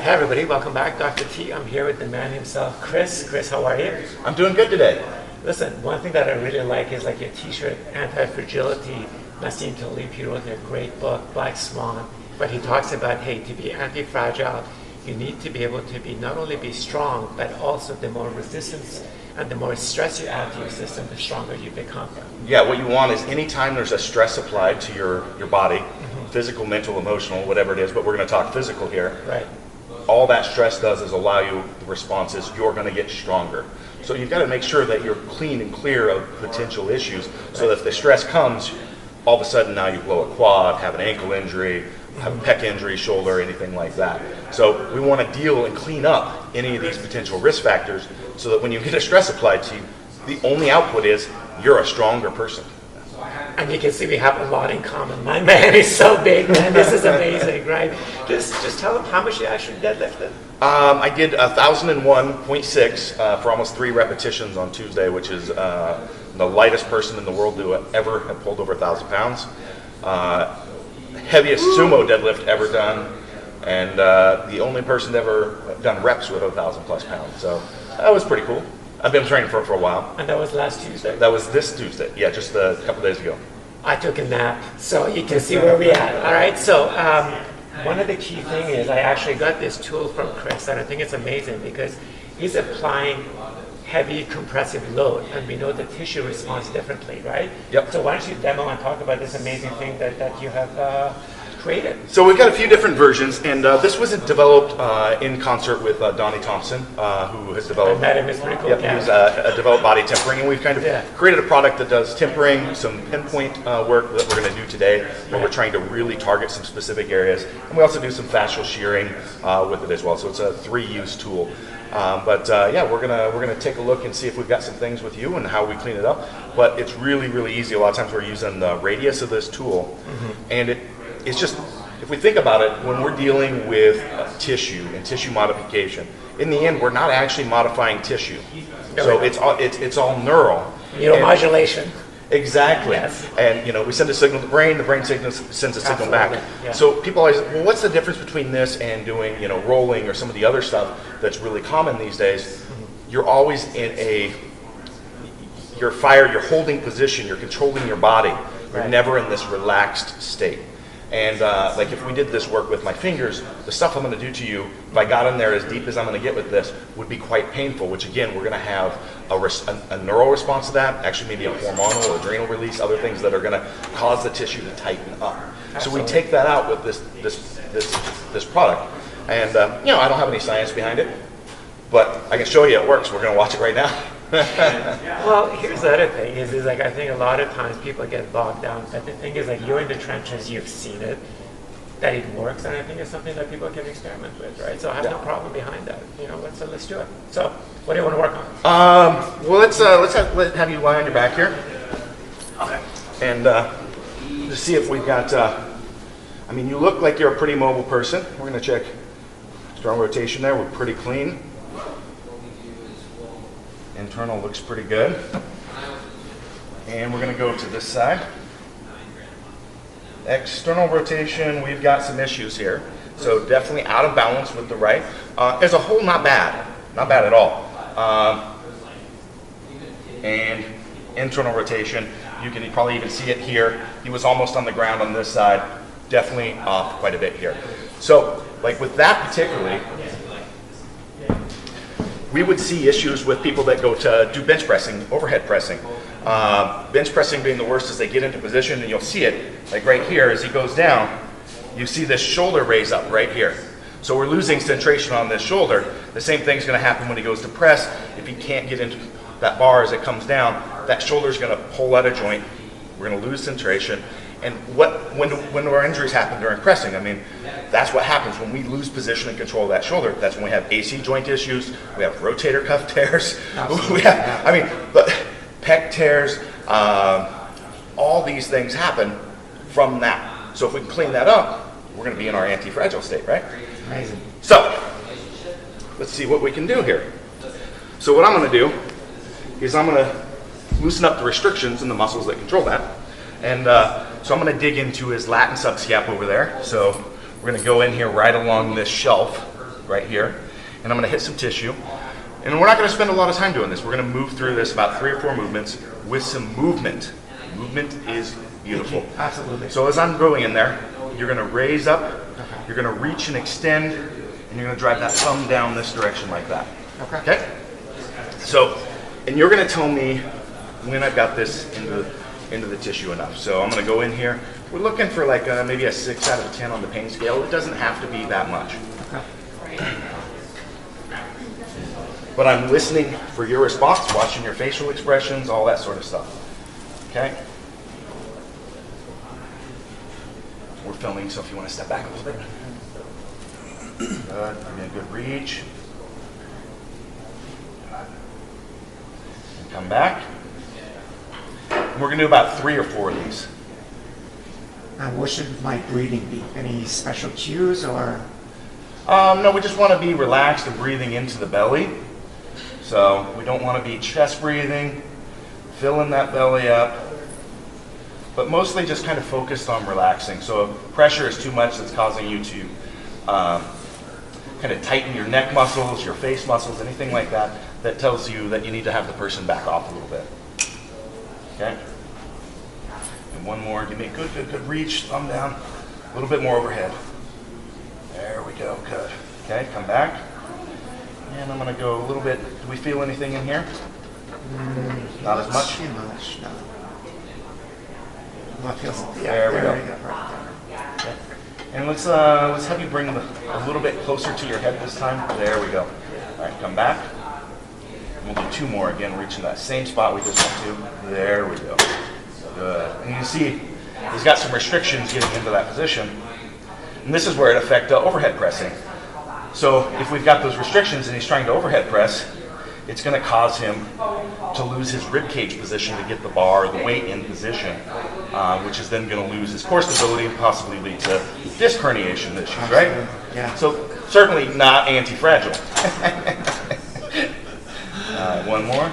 Hey everybody, welcome back. Dr. T, I'm here with the man himself, Chris. Chris, how are you? I'm doing good today. Listen, one thing that I really like is like your t-shirt, Anti-Fragility. Nassim Taleb, he wrote a great book, Black Swan, but he talks about, hey, to be anti-fragile, you need to be able to be not only be strong, but also the more resistance and the more stress you add to your system, the stronger you become. Yeah, what you want is anytime there's a stress applied to your body, physical, mental, emotional, whatever it is, but we're going to talk physical here. Right. All that stress does is allow you the responses. You're going to get stronger. So you've got to make sure that you're clean and clear of potential issues so that if the stress comes, all of a sudden now you blow a quad, have an ankle injury, have a pec injury, shoulder, anything like that. So we want to deal and clean up any of these potential risk factors so that when you get a stress applied to you, the only output is you're a stronger person. And you can see we have a lot in common. My man is so big, man. This is amazing, right? Just tell him how much you actually deadlifted. I did 1,001.6 for almost 3 repetitions on Tuesday, which is the lightest person in the world to ever have pulled over 1,000 pounds. Heaviest sumo deadlift ever done, and the only person ever done reps with 1,000 plus pounds. So that was pretty cool. I've been training for a while. And that was last Tuesday? That was this Tuesday. Yeah, just a couple days ago. I took a nap, so you can see where we're at. All right, so one of the key things is I actually got this tool from Chris, and I think it's amazing because he's applying heavy compressive load, and we know the tissue responds differently, right? Yep. So why don't you demo and talk about this amazing thing that you have created? So we've got a few different versions, and this wasn't developed in concert with Donnie Thompson, who has developed. I met him, it's pretty cool. Yep, he was developed body tempering, and we've kind of created a product that does tempering, some pinpoint work that we're going to do today, where we're trying to really target some specific areas, and we also do some fascial shearing with it as well. So it's a 3-use tool. Yeah, we're gonna take a look and see if we've got some things with you and how we clean it up. But it's really, really easy. A lot of times we're using the radius of this tool, and it's just, if we think about it, when we're dealing with tissue and tissue modification, in the end, we're not actually modifying tissue. So it's all neural. Neuromodulation. Exactly. Yes. And we send a signal to the brain sends a signal back. Yeah. So people always, well, what's the difference between this and doing, rolling or some of the other stuff that's really common these days? You're always in you're holding position, you're controlling your body. You're never in this relaxed state. And like if we did this work with my fingers, the stuff I'm going to do to you, if I got in there as deep as I'm going to get with this, would be quite painful, which again, we're going to have a neural response to that, actually maybe a hormonal or adrenal release, other things that are going to cause the tissue to tighten up. Absolutely. So we take that out with this product. And I don't have any science behind it, but I can show you it works. We're going to watch it right now. Well, here's the other thing is like I think a lot of times people get bogged down, but the thing is like you're in the trenches, you've seen it, that it works, and I think it's something that people can experiment with, right? So I have no problem behind that. Let's do it. So what do you want to work on? Well, let's have you lie on your back here. Okay. And just see if we've got. You look like you're a pretty mobile person. We're going to check strong rotation there. We're pretty clean. Internal looks pretty good. And we're going to go to this side. External rotation, we've got some issues here. So definitely out of balance with the right. As a whole, not bad. Not bad at all. And internal rotation, you can probably even see it here. He was almost on the ground on this side. Definitely off quite a bit here. So, like with that particularly, we would see issues with people that go to do bench pressing, overhead pressing. Bench pressing being the worst as they get into position, and you'll see it like right here as he goes down, you see this shoulder raise up right here. So we're losing centration on this shoulder. The same thing's gonna happen when he goes to press. If he can't get into that bar as it comes down, that shoulder's gonna pull out of joint. We're gonna lose centration. And when our injuries happen during pressing, that's what happens when we lose position and control of that shoulder. That's when we have AC joint issues, we have rotator cuff tears, we have, pec tears, all these things happen from that. So if we can clean that up, we're going to be in our anti-fragile state, right? Amazing. So let's see what we can do here. So what I'm going to do is I'm going to loosen up the restrictions in the muscles that control that. And so I'm going to dig into his lat and subscap over there. So we're going to go in here right along this shelf right here. And I'm gonna hit some tissue. And we're not gonna spend a lot of time doing this. We're gonna move through this about 3 or 4 movements with some movement. Movement is beautiful. Absolutely. So as I'm going in there, you're gonna raise up, you're gonna reach and extend, and you're gonna drive that thumb down this direction like that. Okay? So, and you're gonna tell me when I've got this into the tissue enough. So I'm gonna go in here. We're looking for like maybe a 6 out of 10 on the pain scale. It doesn't have to be that much. But I'm listening for your response, watching your facial expressions, all that sort of stuff. Okay? We're filming, so if you want to step back a little bit. Good. Give me a good reach. And come back. And we're going to do about 3 or 4 of these. What should my breathing be? Any special cues or? No, we just want to be relaxed and breathing into the belly. So we don't want to be chest breathing, filling that belly up, but mostly just kind of focused on relaxing. So if pressure is too much that's causing you to kind of tighten your neck muscles, your face muscles, anything like that, that tells you that you need to have the person back off a little bit. Okay? And one more, give me a good reach, thumb down, a little bit more overhead. There we go, good. Okay, come back. And I'm going to go a little bit. Do we feel anything in here? Not as much? Too much, no. What feels? There we go. Right there. Okay. And let's have you bring them a little bit closer to your head this time. There we go. All right, come back. And we'll do 2 more again, reaching that same spot we just went to. There we go. Good. And you see, he's got some restrictions getting into that position. And this is where it affects overhead pressing. So if we've got those restrictions and he's trying to overhead press, it's going to cause him to lose his rib cage position to get the bar, the weight in position, which is then going to lose his core stability and possibly lead to disc herniation issues, right? Yeah. So certainly not anti-fragile. One more.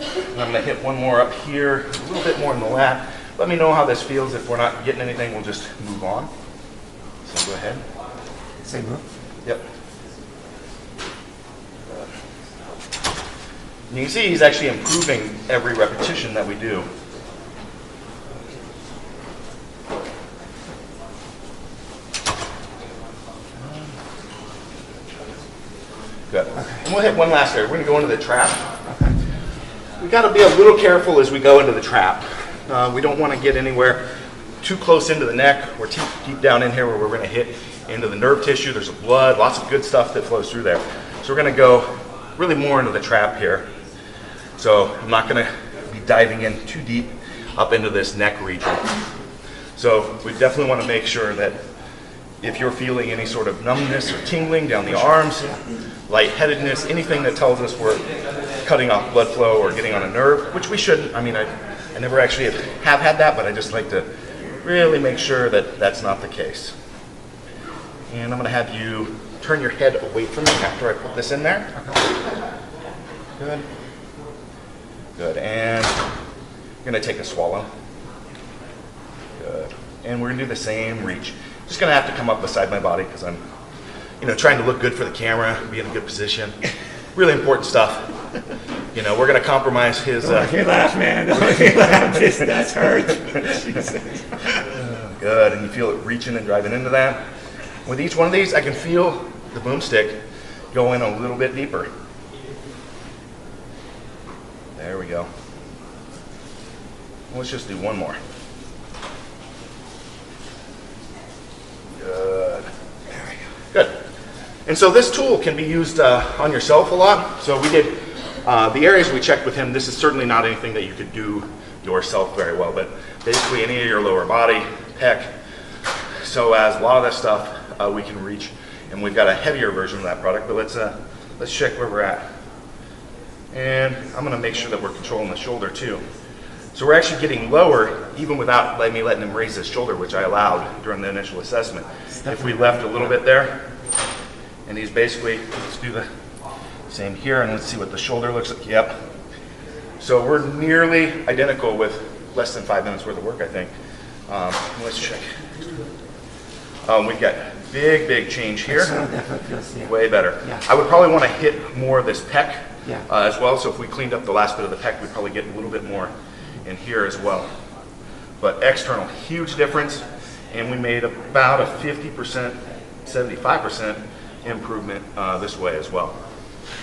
And I'm going to hit one more up here, a little bit more in the lat. Let me know how this feels. If we're not getting anything, we'll just move on. So go ahead. Same move? Yep. And you can see he's actually improving every repetition that we do. Good. And we'll hit one last area. We're going to go into the trap. We've got to be a little careful as we go into the trap. We don't want to get anywhere too close into the neck or deep down in here where we're going to hit into the nerve tissue. There's blood, lots of good stuff that flows through there. So we're going to go really more into the trap here. So I'm not going to be diving in too deep up into this neck region. So we definitely want to make sure that if you're feeling any sort of numbness or tingling down the arms, lightheadedness, anything that tells us we're cutting off blood flow or getting on a nerve, which we shouldn't. I mean, I never actually have had that, but I just like to really make sure that that's not the case. And I'm going to have you turn your head away from me after I put this in there. Good. Good. And you're going to take a swallow. Good. And we're going to do the same reach. Just going to have to come up beside my body because I'm, trying to look good for the camera, be in a good position. Really important stuff. We're going to compromise his... Don't make me laugh, man. Don't make me laugh. That's hurt. Good. And you feel it reaching and driving into that. With each one of these, I can feel the boomstick go in a little bit deeper. There we go. Let's just do one more. Good. There we go. Good. And so this tool can be used on yourself a lot. So we did the areas we checked with him. This is certainly not anything that you could do yourself very well, but basically any of your lower body, pec, psoas, a lot of that stuff we can reach. And we've got a heavier version of that product, but let's check where we're at. And I'm going to make sure that we're controlling the shoulder too. So we're actually getting lower even without me letting him raise his shoulder, which I allowed during the initial assessment. If we left a little bit there, and he's basically, let's do the same here, and let's see what the shoulder looks like. Yep. So we're nearly identical with less than 5 minutes worth of work, I think. Let's check. We've got big change here. Definitely feels, yeah. Way better. Yeah. I would probably want to hit more of this pec Yeah. as well. So if we cleaned up the last bit of the pec, we'd probably get a little bit more in here as well. But external, huge difference. And we made about a 50%, 75% improvement this way as well.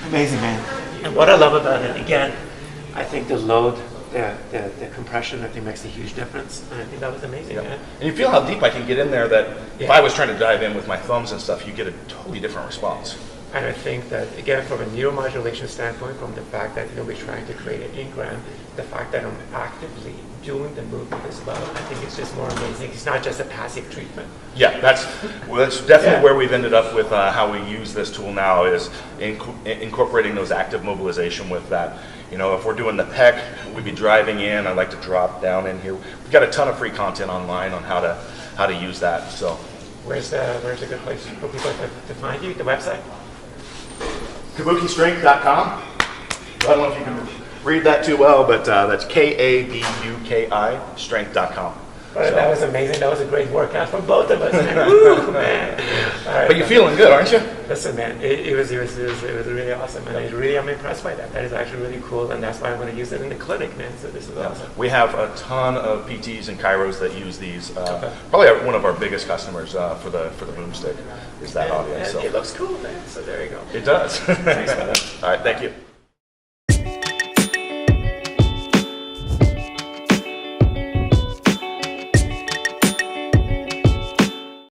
Amazing, man. And what I love about it, again, I think the load, the compression, I think makes a huge difference. And I think that was amazing, man. And you feel how deep I can get in there that if Yeah. I was trying to dive in with my thumbs and stuff, you get a totally different response. And I think that, again, from a neuromodulation standpoint, from the fact that we're trying to create an engram, the fact that I'm actively doing the movement as well, I think it's just more amazing. It's not just a passive treatment. Yeah, that's definitely Yeah. where we've ended up with how we use this tool now is incorporating those active mobilization with that. You know, if we're doing the pec, we'd be driving in. I like to drop down in here. We've got a ton of free content online on how to use that. So, Where's a good place for people to find you? The website? KabukiStrength.com. I don't know if you can read that too well, but that's KABUKI strength.com. But that was amazing. That was a great workout for both of us. Man. Woo, man. All right, But you're feeling good, aren't you? Listen, man, it was really awesome, and I'm impressed by that. That is actually really cool, and that's why I'm going to use it in the clinic, man. So this is awesome. We have a ton of PTs and chiros that use these. Probably one of our biggest customers for the boomstick is that audience. And So it looks cool, man. So there you go. it does. Thanks, brother. All right, thank you.